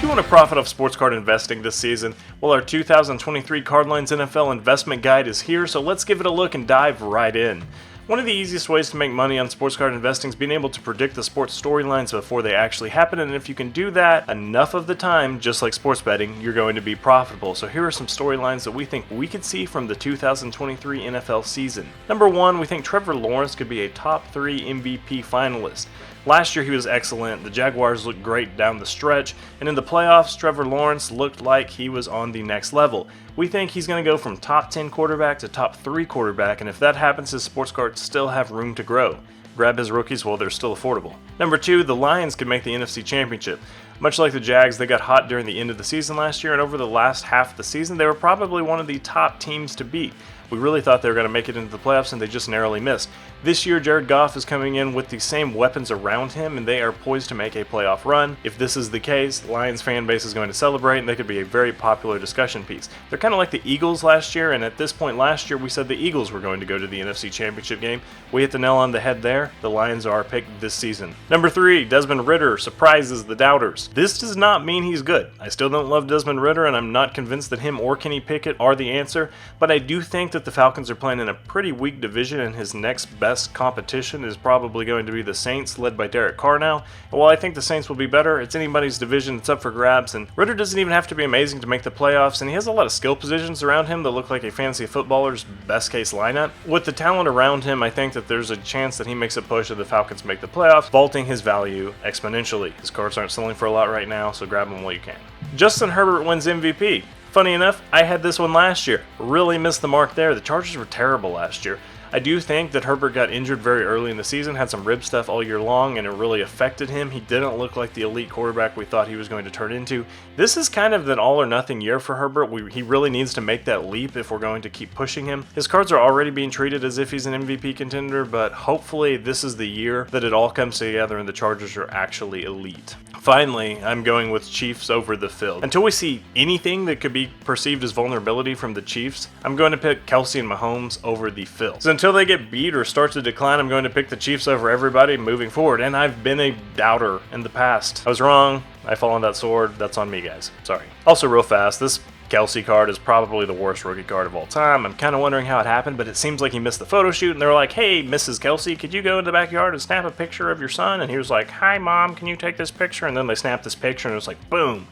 you want to profit off sports card investing this season? Well, our 2023 Cardlines NFL Investment Guide is here, so let's give it a look and dive right in. One of the easiest ways to make money on sports card investing is being able to predict the sports storylines before they actually happen, and if you can do that enough of the time, just like sports betting, you're going to be profitable. So here are some storylines that we think we could see from the 2023 NFL season. Number one, we think Trevor Lawrence could be a top 3 MVP finalist. Last year he was excellent, the Jaguars looked great down the stretch, and in the playoffs, Trevor Lawrence looked like he was on the next level. We think he's going to go from top 10 quarterback to top 3 quarterback, and if that happens, his sports cards still have room to grow. Grab his rookies while they're still affordable. Number 2, the Lions could make the NFC Championship. Much like the Jags, they got hot during the end of the season last year, and over the last half of the season, they were probably one of the top teams to beat. We really thought they were going to make it into the playoffs, and they just narrowly missed. This year, Jared Goff is coming in with the same weapons around him, and they are poised to make a playoff run. If this is the case, Lions fan base is going to celebrate, and they could be a very popular discussion piece. They're kind of like the Eagles last year, and at this point last year, we said the Eagles were going to go to the NFC Championship game. We hit the nail on the head there. The Lions are our pick this season. Number 3, Desmond Ridder surprises the doubters. This does not mean he's good. I still don't love Desmond Ridder, and I'm not convinced that him or Kenny Pickett are the answer, but I do think that the Falcons are playing in a pretty weak division, and his next best competition is probably going to be the Saints, led by Derek Carr now. And while I think the Saints will be better, it's anybody's division, it's up for grabs, and Ridder doesn't even have to be amazing to make the playoffs, and he has a lot of skill positions around him that look like a fantasy footballer's best case lineup. With the talent around him, I think that there's a chance that he makes a push and the Falcons make the playoffs, vaulting his value exponentially. His cards aren't selling for a lot right now, so grab them while you can. Justin Herbert wins MVP. Funny enough, I had this one last year. Really missed the mark there. The Chargers were terrible last year. I do think that Herbert got injured very early in the season, had some rib stuff all year long, and it really affected him. He didn't look like the elite quarterback we thought he was going to turn into. This is kind of an all or nothing year for Herbert. He really needs to make that leap if we're going to keep pushing him. His cards are already being treated as if he's an MVP contender, but hopefully this is the year that it all comes together and the Chargers are actually elite. Finally, I'm going with Chiefs over the field. Until we see anything that could be perceived as vulnerability from the Chiefs, I'm going to pick Kelsey and Mahomes over the field. So until they get beat or start to decline, I'm going to pick the Chiefs over everybody moving forward, and I've been a doubter in the past. I was wrong. I fall on that sword. That's on me, guys. Sorry. Also, real fast, this Kelsey card is probably the worst rookie card of all time. I'm kind of wondering how it happened, but it seems like he missed the photo shoot, and they're like, hey, Mrs. Kelsey, could you go in the backyard and snap a picture of your son? And he was like, hi, Mom, can you take this picture? And then they snapped this picture, and it was like, boom.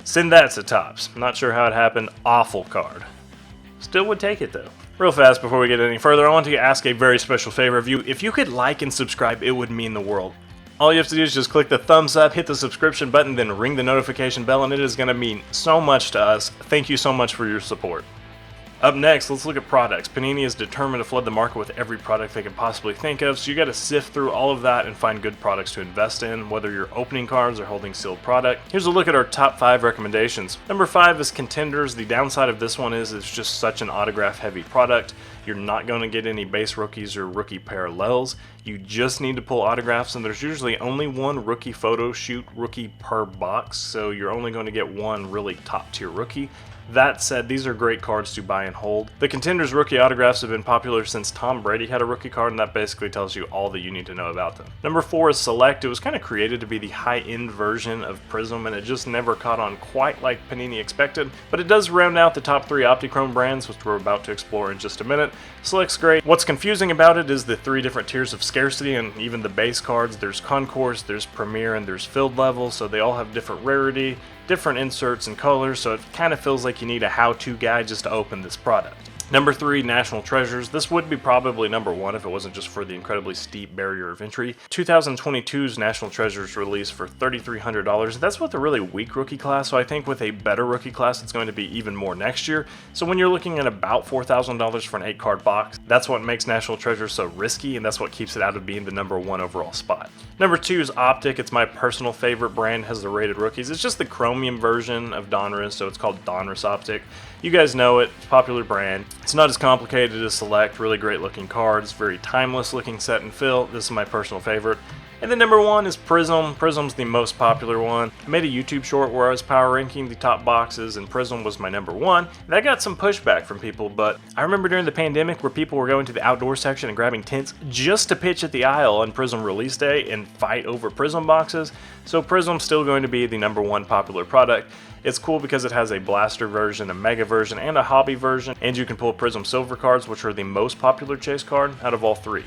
Send that to Topps. I'm not sure how it happened. Awful card. Still would take it, though. Real fast, before we get any further, I want to ask a very special favor of you. If you could like and subscribe, it would mean the world. All you have to do is just click the thumbs up, hit the subscription button, then ring the notification bell, and it is going to mean so much to us. Thank you so much for your support. Up next, let's look at products. Panini is determined to flood the market with every product they can possibly think of, so you got to sift through all of that and find good products to invest in, whether you're opening cards or holding sealed product. Here's a look at our top 5 recommendations. Number 5 is Contenders. The downside of this one is it's just such an autograph-heavy product. You're not going to get any base rookies or rookie parallels. You just need to pull autographs, and there's usually only one rookie photo shoot rookie per box, so you're only going to get one really top-tier rookie. That said, these are great cards to buy and hold. The Contenders rookie autographs have been popular since Tom Brady had a rookie card, and that basically tells you all that you need to know about them. Number 4 is Select. It was kind of created to be the high-end version of Prism, and it just never caught on quite like Panini expected, but it does round out the top 3 Optichrome brands, which we're about to explore in just a minute. Select's great. What's confusing about it is the 3 different tiers of scarcity, and even the base cards. There's Concourse, there's Premier, and there's Field Level, so they all have different rarity, different inserts and colors, so it kind of feels like you need a how-to guide just to open this product. Number 3, National Treasures. This would be probably number 1 if it wasn't just for the incredibly steep barrier of entry. 2022's National Treasures released for $3,300. That's with a really weak rookie class, so I think with a better rookie class it's going to be even more next year. So when you're looking at about $4,000 for an 8-card box, that's what makes National Treasures so risky, and that's what keeps it out of being the number 1 overall spot. Number 2 is Optic. It's my personal favorite brand, has the rated rookies. It's just the chromium version of Donruss, so it's called Donruss Optic. You guys know it, it's a popular brand. It's not as complicated as Select, really great looking cards, very timeless looking set and fill. This is my personal favorite. And then number 1 is Prism. Prism's the most popular one. I made a YouTube short where I was power ranking the top boxes, and Prism was my number 1. That got some pushback from people, but I remember during the pandemic where people were going to the outdoor section and grabbing tents just to pitch at the aisle on Prism release day and fight over Prism boxes. So Prism's still going to be the number 1 popular product. It's cool because it has a blaster version, a mega version, and a hobby version, and you can pull Prism silver cards, which are the most popular chase card out of all 3.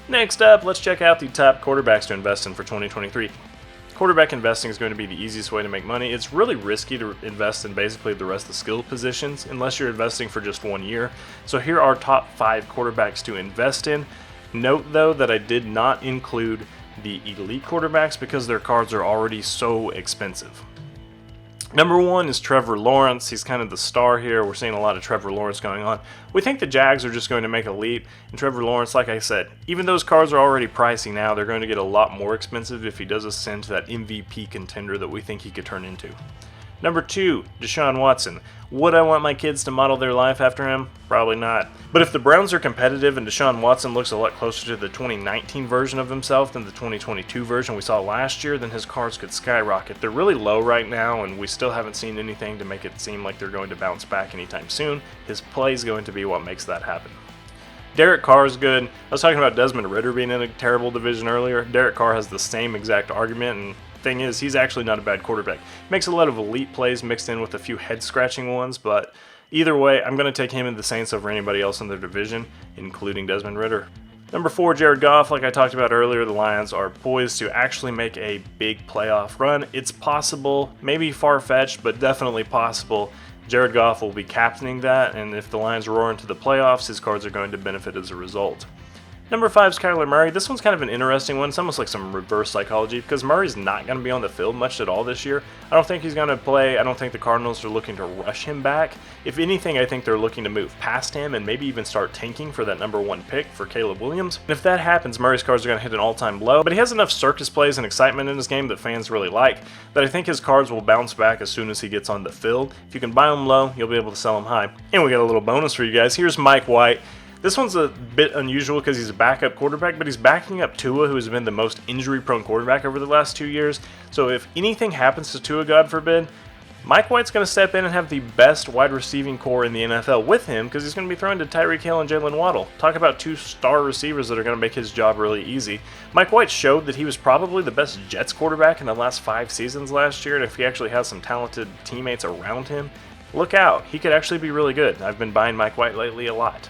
Next up, let's check out the top quarterbacks to invest in for 2023. Quarterback investing is going to be the easiest way to make money. It's really risky to invest in basically the rest of the skill positions unless you're investing for just 1 year. So here are top 5 quarterbacks to invest in. Note though that I did not include the elite quarterbacks because their cards are already so expensive. Number 1 is Trevor Lawrence. He's kind of the star here. We're seeing a lot of Trevor Lawrence going on. We think the Jags are just going to make a leap. And Trevor Lawrence, like I said, even those cards are already pricey now, they're going to get a lot more expensive if he does ascend to that MVP contender that we think he could turn into. Number 2, Deshaun Watson. Would I want my kids to model their life after him? Probably not. But if the Browns are competitive and Deshaun Watson looks a lot closer to the 2019 version of himself than the 2022 version we saw last year, then his cards could skyrocket. They're really low right now, and we still haven't seen anything to make it seem like they're going to bounce back anytime soon. His play is going to be what makes that happen. Derek Carr is good. I was talking about Desmond Ridder being in a terrible division earlier. Derek Carr has the same exact argument, and thing is, he's actually not a bad quarterback. Makes a lot of elite plays mixed in with a few head-scratching ones, but either way, I'm going to take him and the Saints over anybody else in their division, including Desmond Ridder. Number 4, Jared Goff. Like I talked about earlier, the Lions are poised to actually make a big playoff run. It's possible, maybe far-fetched, but definitely possible. Jared Goff will be captaining that, and if the Lions roar into the playoffs, his cards are going to benefit as a result. Number 5 is Kyler Murray. This one's kind of an interesting one. It's almost like some reverse psychology because Murray's not going to be on the field much at all this year. I don't think he's going to play. I don't think the Cardinals are looking to rush him back. If anything, I think they're looking to move past him and maybe even start tanking for that number 1 pick for Caleb Williams. And if that happens, Murray's cards are going to hit an all-time low. But he has enough circus plays and excitement in his game that fans really like that I think his cards will bounce back as soon as he gets on the field. If you can buy them low, you'll be able to sell them high. And we got a little bonus for you guys. Here's Mike White. This one's a bit unusual because he's a backup quarterback, but he's backing up Tua, who has been the most injury-prone quarterback over the last 2 years. So if anything happens to Tua, God forbid, Mike White's going to step in and have the best wide receiving core in the NFL with him because he's going to be throwing to Tyreek Hill and Jalen Waddle. Talk about 2 star receivers that are going to make his job really easy. Mike White showed that he was probably the best Jets quarterback in the last 5 seasons last year, and if he actually has some talented teammates around him, look out. He could actually be really good. I've been buying Mike White lately a lot.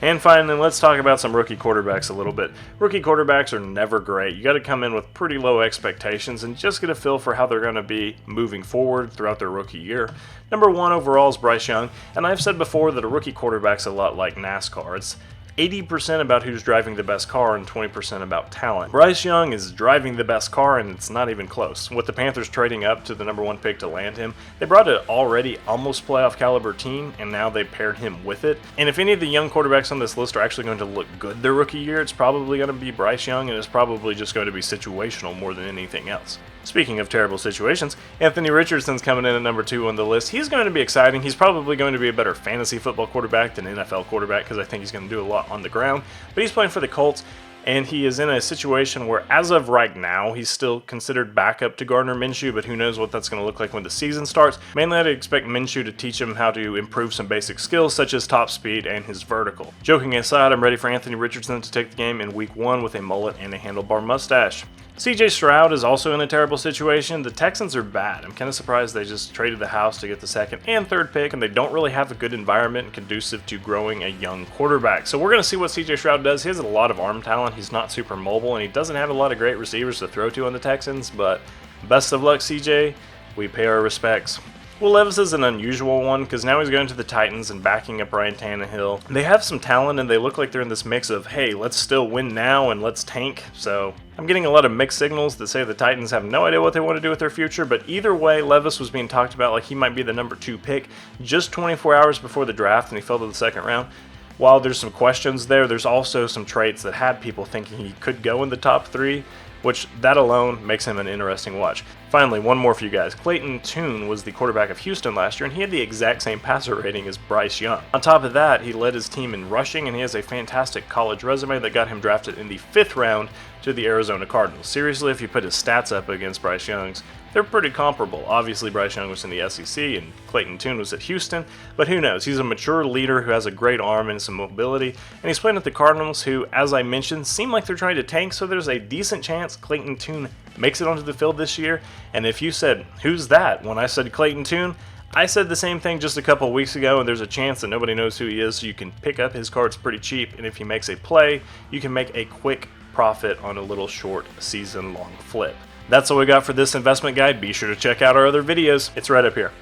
And finally, let's talk about some rookie quarterbacks a little bit. Rookie quarterbacks are never great. You got to come in with pretty low expectations and just get a feel for how they're going to be moving forward throughout their rookie year. Number 1 overall is Bryce Young, and I've said before that a rookie quarterback's a lot like NASCAR. It's 80% about who's driving the best car and 20% about talent. Bryce Young is driving the best car, and it's not even close. With the Panthers trading up to the number 1 pick to land him, they brought an already almost playoff caliber team, and now they paired him with it. And if any of the young quarterbacks on this list are actually going to look good their rookie year, it's probably going to be Bryce Young, and it's probably just going to be situational more than anything else. Speaking of terrible situations, Anthony Richardson's coming in at number 2 on the list. He's going to be exciting. He's probably going to be a better fantasy football quarterback than NFL quarterback because I think he's going to do a lot on the ground. But he's playing for the Colts, and he is in a situation where, as of right now, he's still considered backup to Gardner Minshew, but who knows what that's going to look like when the season starts. Mainly, I'd expect Minshew to teach him how to improve some basic skills, such as top speed and his vertical. Joking aside, I'm ready for Anthony Richardson to take the game in Week 1 with a mullet and a handlebar mustache. CJ Stroud is also in a terrible situation. The Texans are bad. I'm kind of surprised they just traded the house to get the 2nd and 3rd pick, and they don't really have a good environment conducive to growing a young quarterback. So we're going to see what CJ Stroud does. He has a lot of arm talent. He's not super mobile, and he doesn't have a lot of great receivers to throw to on the Texans, but best of luck, CJ. We pay our respects. Will Levis is an unusual one because now he's going to the Titans and backing up Ryan Tannehill. They have some talent and they look like they're in this mix of, hey, let's still win now and let's tank. So I'm getting a lot of mixed signals that say the Titans have no idea what they want to do with their future, but either way, Levis was being talked about like he might be the number 2 pick just 24 hours before the draft, and he fell to the 2nd round. While there's some questions there, there's also some traits that had people thinking he could go in the top 3, which that alone makes him an interesting watch. Finally, one more for you guys. Clayton Tune was the quarterback of Houston last year, and he had the exact same passer rating as Bryce Young. On top of that, he led his team in rushing, and he has a fantastic college resume that got him drafted in the 5th round to the Arizona Cardinals. Seriously, if you put his stats up against Bryce Young's, they're pretty comparable. Obviously, Bryce Young was in the SEC and Clayton Tune was at Houston, but who knows? He's a mature leader who has a great arm and some mobility, and he's playing at the Cardinals, who, as I mentioned, seem like they're trying to tank, so there's a decent chance Clayton Tune makes it onto the field this year. And if you said, who's that? When I said Clayton Tune, I said the same thing just a couple weeks ago, and there's a chance that nobody knows who he is, so you can pick up his cards pretty cheap, and if he makes a play, you can make a quick profit on a little short season-long flip. That's all we got for this investment guide. Be sure to check out our other videos. It's right up here.